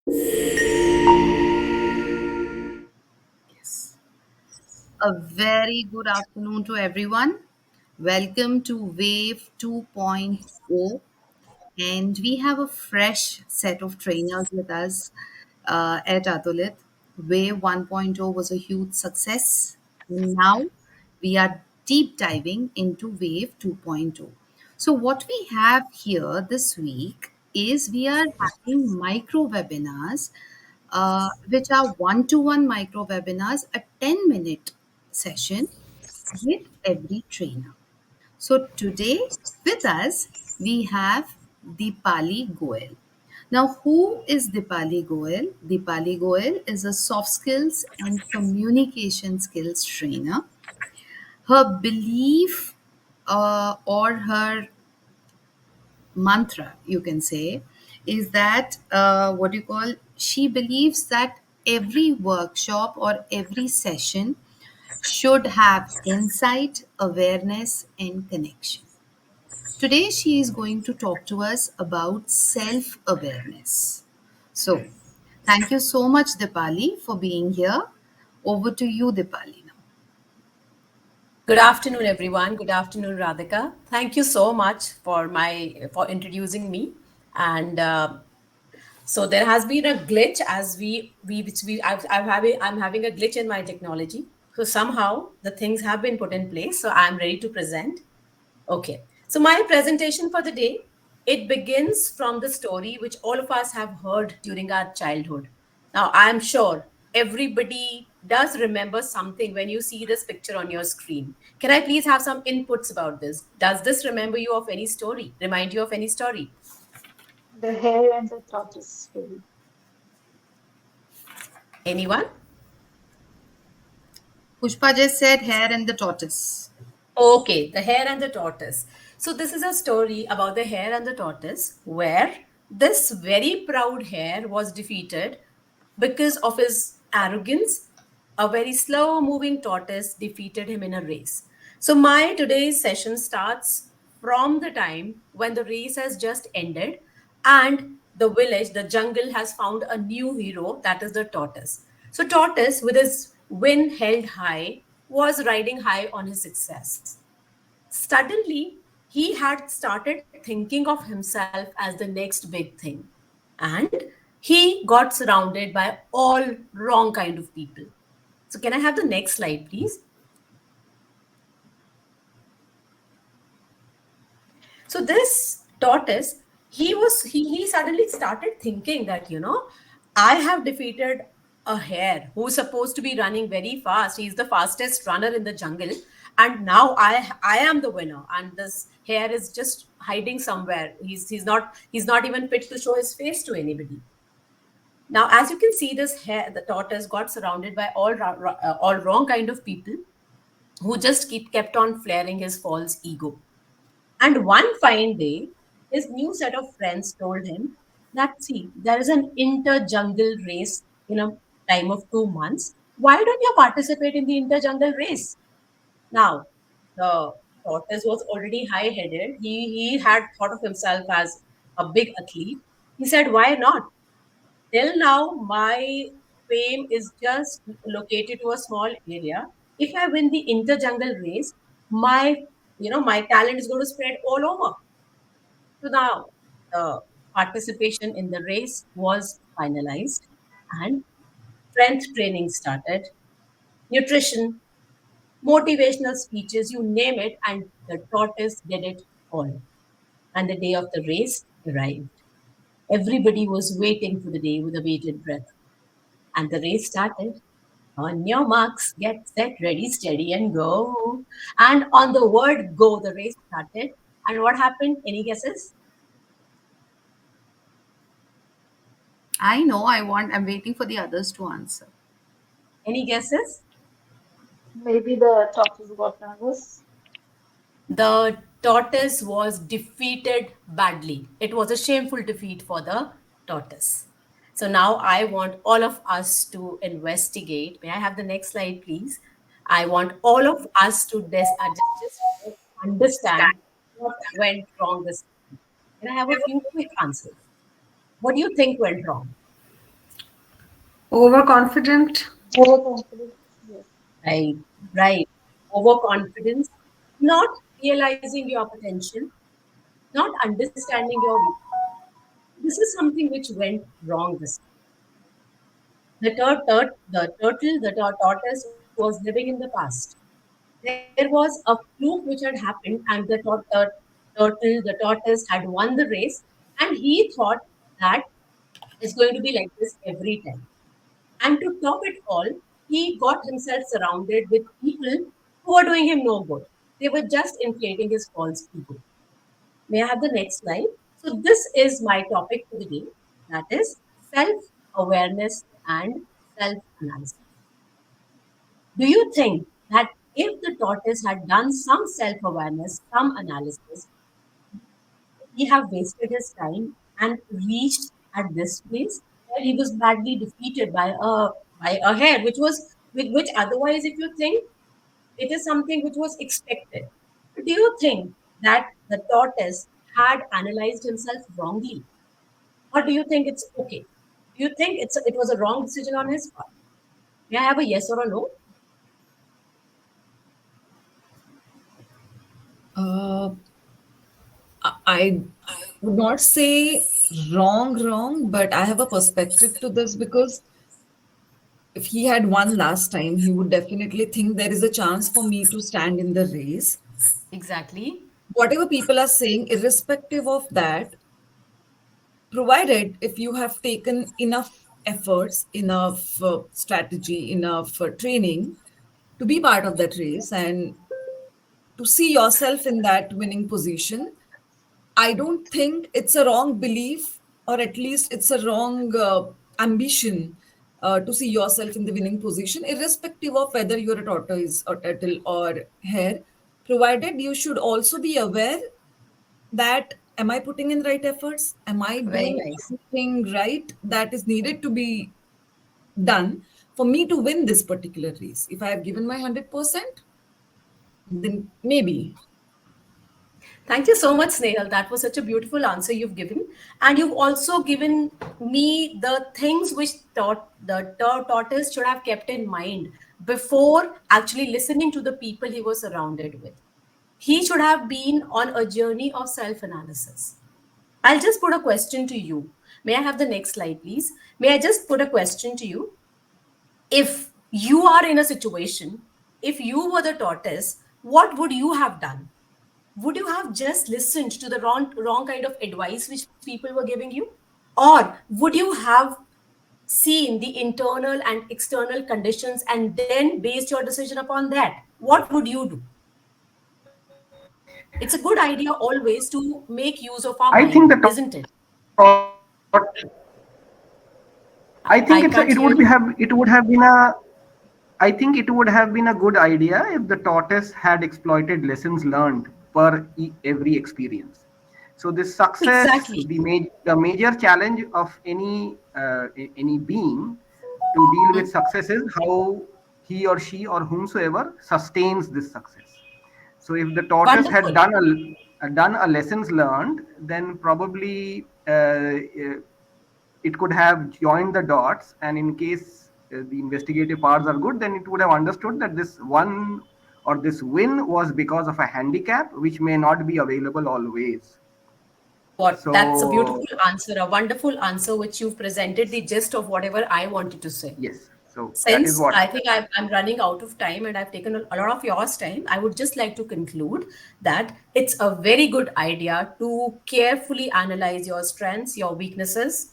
A very good afternoon to everyone. Welcome to Wave 2.0, and we have a fresh set of trainers with us at Atulith. Wave 1.0 was a huge success, and now we are deep diving into Wave 2.0. So, what we have here this week is we are having micro webinars, which are one to one micro webinars, a 10-minute session with every trainer. So today with us we have Deepali Goel. Now, who is Deepali Goel? Deepali Goel is a soft skills and communication skills trainer. Her belief or her mantra, you can say, is that what you call, she believes that every workshop or every session should have insight, awareness, and connection. Today, she is going to talk to us about self awareness. So, thank you so much, Dipali, for being here. Over to you, Dipali. Now. Good afternoon, everyone. Good afternoon, Radhika. Thank you so much for introducing me. And so there has been a glitch as we which we I'm having a glitch in my technology. So somehow the things have been put in place. So I'm ready to present. Okay. So my presentation for the day, it begins from the story which all of us have heard during our childhood. Now, I'm sure everybody does remember something when you see this picture on your screen. Can I please have some inputs about this? Does this remember you of any story? Remind you of any story? The hare and the tortoise story. Anyone? Pushpa just said hare and the tortoise. Okay, the hare and the tortoise. So, this is a story about the hare and the tortoise where this very proud hare was defeated because of his arrogance. A very slow moving tortoise defeated him in a race. So, my today's session starts from the time when the race has just ended and the village, the jungle, has found a new hero, that is the tortoise. So, tortoise, with his wing held high, was riding high on his success. Suddenly, he had started thinking of himself as the next big thing. And he got surrounded by all wrong kind of people. So, can I have the next slide, please? So this tortoise, he suddenly started thinking that, I have defeated a hare who's supposed to be running very fast. He's the fastest runner in the jungle. And now I am the winner. And this hare is just hiding somewhere. He's not even fit to show his face to anybody. Now, as you can see, this hare, the tortoise got surrounded by all wrong kind of people who just kept on flaring his false ego. And one fine day, his new set of friends told him that, see, there is an inter-jungle race in a time of 2 months. Why don't you participate in the inter-jungle race? Now, the tortoise was already high-headed. He had thought of himself as a big athlete. He said, why not? Till now, my fame is just located to a small area. If I win the inter-jungle race, my talent is going to spread all over. So now the participation in the race was finalized and strength training started, nutrition, motivational speeches, you name it, and the tortoise did it all. And the day of the race arrived. Everybody was waiting for the day with a bated breath. And the race started. On your marks, get set, ready, steady, and go. And on the word go, the race started. And what happened? Any guesses? I'm waiting for the others to answer. Any guesses? Maybe the tortoise got nervous. The tortoise was defeated badly. It was a shameful defeat for the tortoise. So now I want all of us to investigate. May I have the next slide, please? I want all of us to just understand what went wrong this time. Can I have a few quick answers? What do you think went wrong? Overconfident. Overconfident. Yes. Right, right. Overconfidence, not realizing your potential, not understanding your weakness. This is something which went wrong this. The tortoise was living in the past. There was a fluke which had happened, and the tortoise had won the race, and he thought that it's going to be like this every time. And to top it all, he got himself surrounded with people who were doing him no good. They were just inflating his false ego. May I have the next slide? So, this is my topic for the day, that is self awareness and self analysis. Do you think that if the tortoise had done some self awareness, some analysis, he have wasted his time and reached at this place where he was badly defeated by a hare, which otherwise, if you think, it is something which was expected. But do you think that the tortoise had analyzed himself wrongly, or do you think it's okay? Do you think it was a wrong decision on his part? May I have a yes or a no? Uh, I would not say wrong, but I have a perspective to this because if he had won last time, he would definitely think there is a chance for me to stand in the race. Exactly. Whatever people are saying, irrespective of that, provided if you have taken enough efforts, enough strategy, enough training to be part of that race and to see yourself in that winning position, I don't think it's a wrong belief, or at least it's a wrong ambition to see yourself in the winning position, irrespective of whether you're a tortoise or turtle or hare. Provided you should also be aware that am I putting in right efforts? Am I Very doing nice. everything right that is needed to be done for me to win this particular race? If I have given my 100%, then maybe. Thank you so much, Snehal. That was such a beautiful answer you've given. And you've also given me the things which the tortoise should have kept in mind before actually listening to the people he was surrounded with. He should have been on a journey of self analysis. I'll just put a question to you. May I have the next slide, please? May I just put a question to you? If you are in a situation, if you were the tortoise, what would you have done? Would you have just listened to the wrong kind of advice which people were giving you? Or would you have seen the internal and external conditions and then based your decision upon that? What would you do? It's a good idea always to make use of our mind, isn't it? I I think can't it hear would be you. have it would have been a I think it would have been a good idea if the tortoise had exploited lessons learned per every experience. So this success, Exactly. the major challenge of any being to deal with success is how he or she or whomsoever sustains this success. So if the tortoise had Wonderful. done a lessons learned, then probably it could have joined the dots, and in case the investigative powers are good, then it would have understood that this one or this win was because of a handicap which may not be available always. What? That's a beautiful So answer, a wonderful answer, which you've presented the gist of whatever I wanted to say. yes, so that is Since what. I think I'm running out of time and I've taken a lot of yours time, I would just like to conclude that it's a very good idea to carefully analyze your strengths, your weaknesses,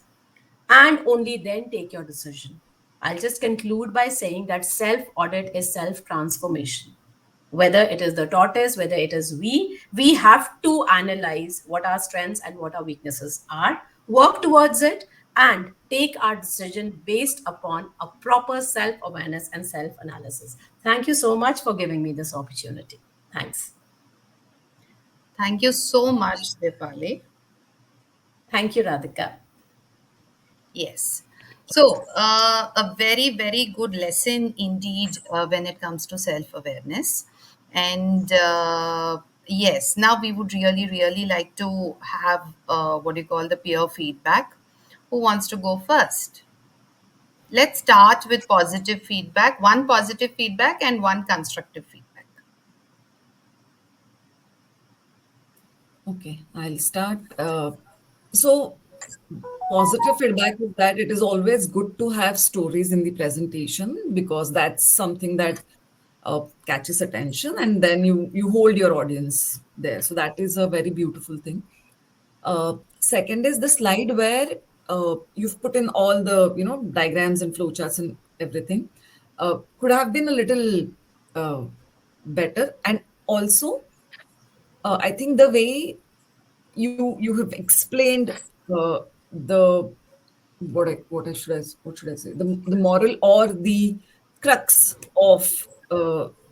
and only then take your decision. I'll just conclude by saying that self audit is self transformation. Whether it is the tortoise, whether it is we have to analyze what our strengths and what our weaknesses are, work towards it, and take our decision based upon a proper self awareness and self analysis. Thank you so much for giving me this opportunity. Thanks. Thank you so much, Dipali. Thank you, Radhika. Yes. So, a very, very good lesson indeed when it comes to self awareness. And yes, now we would really, really like to have what do you call the peer feedback. Who wants to go first? Let's start with positive feedback. One positive feedback and one constructive feedback. Okay, I'll start. So, positive feedback is that it is always good to have stories in the presentation because that's something that catches attention, and then you hold your audience there. So that is a very beautiful thing. Second is the slide where you've put in all the diagrams and flowcharts and everything. Could have been a little uh, better, and also I think the way you have explained the what should I say, the moral or the crux of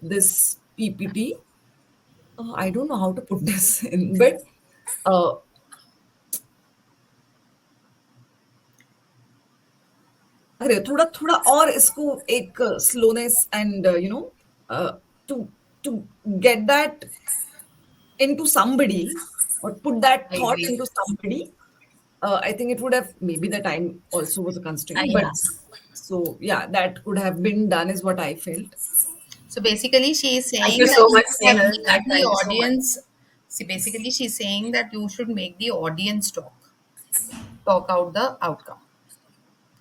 this PPT. I don't know how to put this in, but uh, अरे थोड़ा थोड़ा और इसको एक slowness and to to get that into somebody or put that I thought agree. into somebody. I think it would have, maybe the time also was a constraint, but Yeah. so yeah, that could have been done is what I felt. So basically, she is Thank saying you that so you much, should Snehal. make the Thank you so much. audience. See, basically, she's saying that you should make the audience talk out the outcome.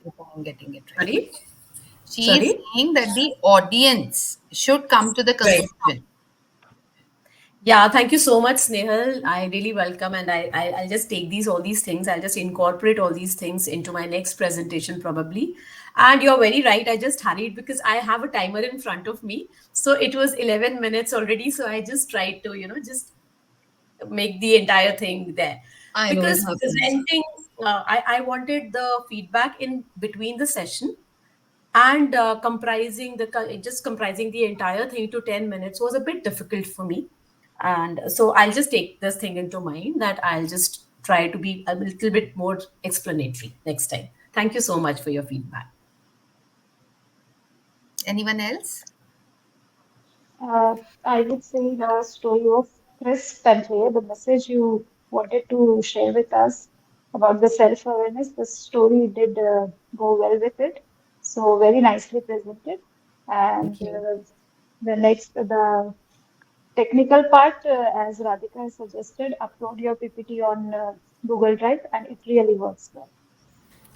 If I'm getting it right. Sorry? She is Sorry? saying that the audience should come to the Right. conclusion. Yeah, thank you so much, Snehal. I really welcome, and I'll just take all these things. I'll just incorporate all these things into my next presentation probably. And you're very right. I just hurried because I have a timer in front of me. So it was 11 minutes already. So I just tried to, just make the entire thing there. I know it Because happens. presenting, I wanted the feedback in between the session, and just comprising the entire thing to 10 minutes was a bit difficult for me, and so I'll just take this thing into mind that I'll just try to be a little bit more explanatory next time. Thank you so much for your feedback. Anyone else? I would say the story of Chris Pentley, the message you wanted to share with us about the self-awareness, the story did go well with it. So very nicely presented. And Thank you. the technical part, as Radhika has suggested, upload your PPT on Google Drive, and it really works well.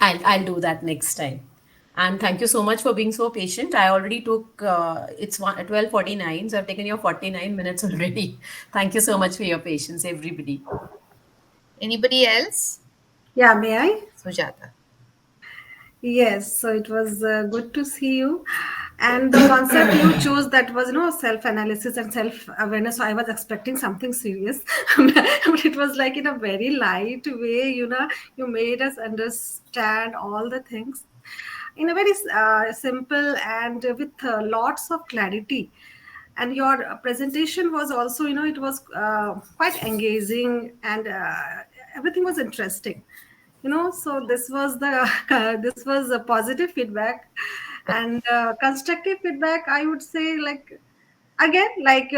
I'll do that next time. And thank you so much for being so patient. I already took it's 12:49, so I've taken your 49 minutes already. Thank you so much for your patience, everybody. Anybody else? Yeah, may I? Sujata. Yes, so it was good to see you. And the concept you chose, that was, self-analysis and self-awareness. So I was expecting something serious, but it was like in a very light way, you made us understand all the things in a very simple and with lots of clarity. And your presentation was also, it was quite engaging, and everything was interesting. So this was the this was a positive feedback. And constructive feedback, I would say, like, again, like,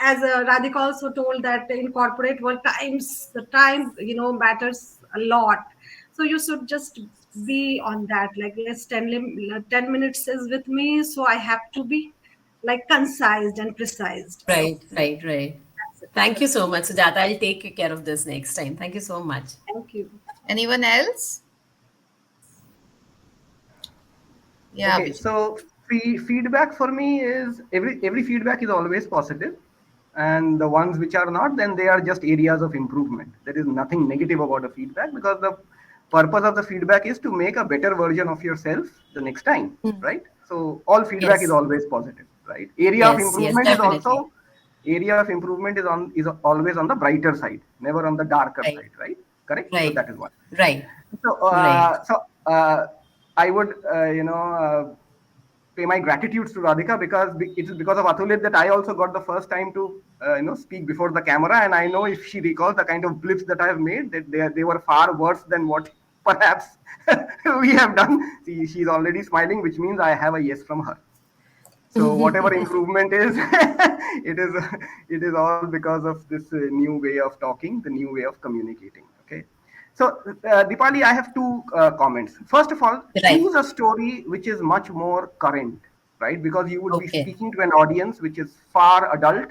as Radhika also told, that in corporate world, the time matters a lot. So you should just be on that, like, yes, 10 minutes is with me, so I have to be like concise and precise. So Right. that's it. Thank you so much, Sujata. I'll take care of this next time. Thank you so much. Thank you. Anyone else? Yeah, Okay, Abhijit. so feedback for me is every feedback is always positive, and the ones which are not, then they are just areas of improvement. There is nothing negative about a feedback because the purpose of the feedback is to make a better version of yourself the next time, right? So all feedback is Yes, always positive, right? yes, definitely. Area of improvement is always on the brighter side, never on the darker Right, side, right? Correct. So right, that is one. right, So, right. I would, pay my gratitudes to Radhika because it is because of Atulith that I also got the first time to, speak before the camera. And I know if she recalls the kind of blips that I have made, that they were far worse than what perhaps we have done. See, she's already smiling, which means I have a yes from her. So whatever improvement is, it is all because of this new way of talking, the new way of communicating. Okay. Dipali, I have two comments. First of all, Right. choose a story which is much more current, right? Because you would be Okay. speaking to an audience which is far adult.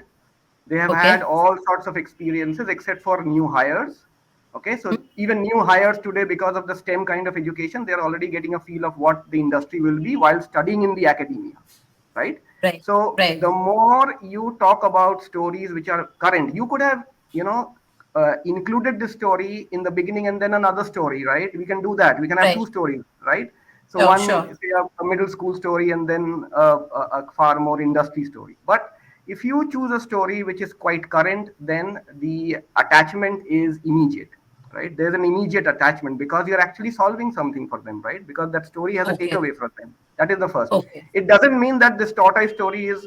They have had Okay. all sorts of experiences except for new hires. Okay, so even new hires today, because of the STEM kind of education, they're already getting a feel of what the industry will be while studying in the academia, right? Right. So Right. the more you talk about stories which are current, you could have, included this story in the beginning and then another story, right? We can do that. We can have Right. two stories, right? So Sure. one, Sure. say a middle school story and then a far more industry story. But if you choose a story which is quite current, then the attachment is immediate, right? There's an immediate attachment because you're actually solving something for them, right? Because that story has a Okay. takeaway for them. That is the first. Okay. It doesn't mean that this tortoise story is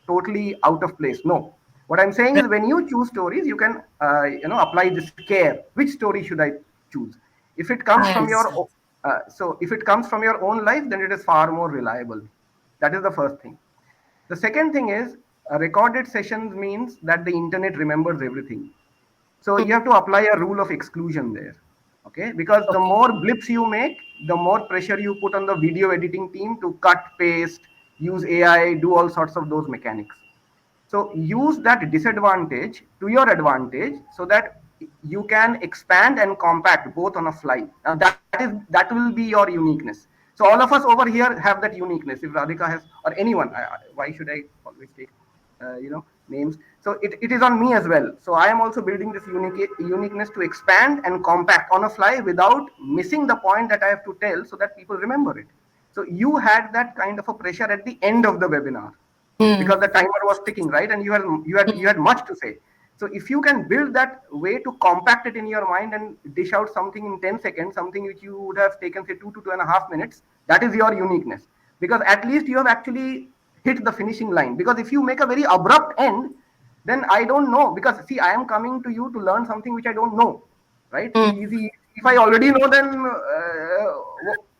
totally out of place. No. What I'm saying Right. is when you choose stories, you can apply this care. Which story should I choose? If it comes I from understand. if it comes from your own life, then it is far more reliable. That is the first thing. The second thing is recorded sessions means that the internet remembers everything. So you have to apply a rule of exclusion there. Okay, because the Okay. more blips you make, the more pressure you put on the video editing team to cut, paste, use AI, do all sorts of those mechanics. So use that disadvantage to your advantage so that you can expand and compact both on a fly. Now that will be your uniqueness. So all of us over here have that uniqueness. If Radhika has, or anyone, why should I always take names? So it is on me as well. So I am also building this uniqueness to expand and compact on a fly without missing the point that I have to tell so that people remember it. So you had that kind of a pressure at the end of the webinar Hmm. because the timer was ticking, right? And you had much to say. So if you can build that way to compact it in your mind and dish out something in 10 seconds, something which you would have taken say 2 to 2.5 minutes, that is your uniqueness. Because at least you have actually hit the finishing line. Because if you make a very abrupt end, then I don't know. Because see, I am coming to you to learn something which I don't know, right? Hmm. If I already know, then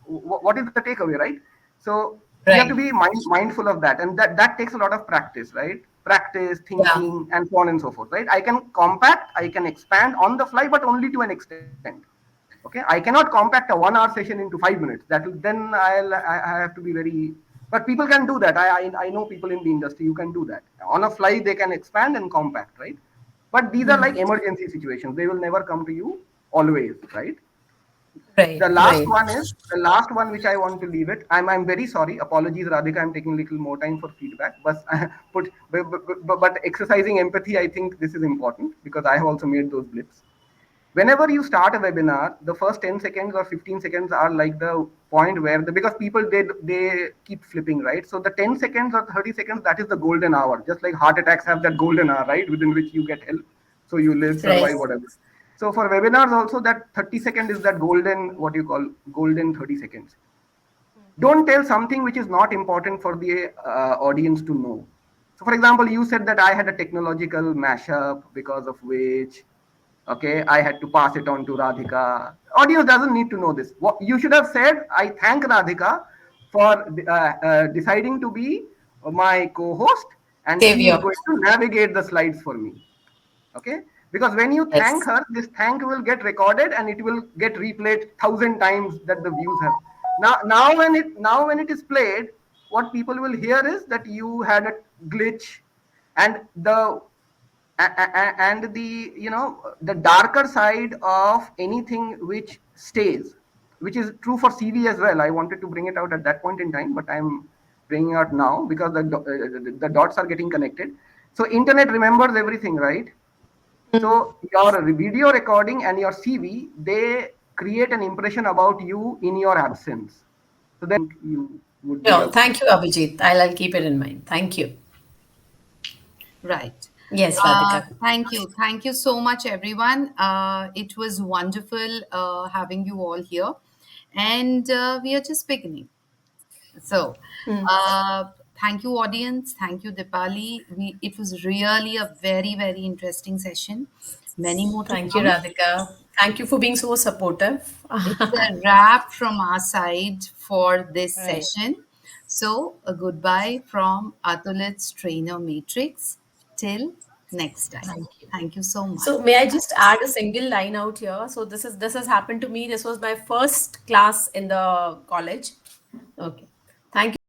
what is the takeaway, right? So you have to Right. be mindful of that, and that takes a lot of practice, right? Practice Yeah. thinking and so on and so forth, right? I can compact, I can expand on the fly, but only to an extent. Okay, I cannot compact a 1 hour session into 5 minutes. I have to be very, but people can do that. I know people in the industry who can do that. On a fly they can expand and compact, right? But these are like emergency situations. They will never come to you always, right? Right. The last Right. one is the last one which I want to leave it. I'm very sorry. Apologies, Radhika. I'm taking a little more time for feedback. But exercising empathy, I think this is important because I have also made those blips. Whenever you start a webinar, the first 10 seconds or 15 seconds are like the point where because people they keep flipping, right? So the 10 seconds or 30 seconds, that is the golden hour. Just like heart attacks have that golden hour, right? Within which you get help. So you live, Right. survive, whatever. So for webinars also that 30 second is that golden, what you call golden 30 seconds. Don't tell something which is not important for the audience to know. So for example, you said that I had a technological mashup because of which, okay, I had to pass it on to Radhika. Audience doesn't need to know this. What you should have said, I thank Radhika for deciding to be my co-host, and she is Savior. going to navigate the slides for me. Okay, because when you thank Yes. her, this thank will get recorded and it will get replayed 1,000 times that the views have. Now when it is played, what people will hear is that you had a glitch, and the the darker side of anything which stays, which is true for CV as well. I wanted to bring it out at that point in time, but I'm bringing out now because the dots are getting connected. So internet remembers everything, right? So your video recording and your CV, they create an impression about you in your absence. So then you would be No, a thank you, Abhijit. I'll keep it in mind. Thank you. Right. Yes, Radhika. Thank you. Thank you so much, everyone. It was wonderful having you all here. And we are just beginning. So, uh, thank you, audience. Thank you, Dipali. It was really a very, very interesting session. Many more to Thank you, come. Radhika. Thank you for being so supportive. It's a wrap from our side for this Right. session. So, a goodbye from Atulith's Trainer Matrix. Till next time. Thank you. Thank you so much. So may I just add a single line out here? So this has happened to me. This was my first class in the college. Okay. Thank you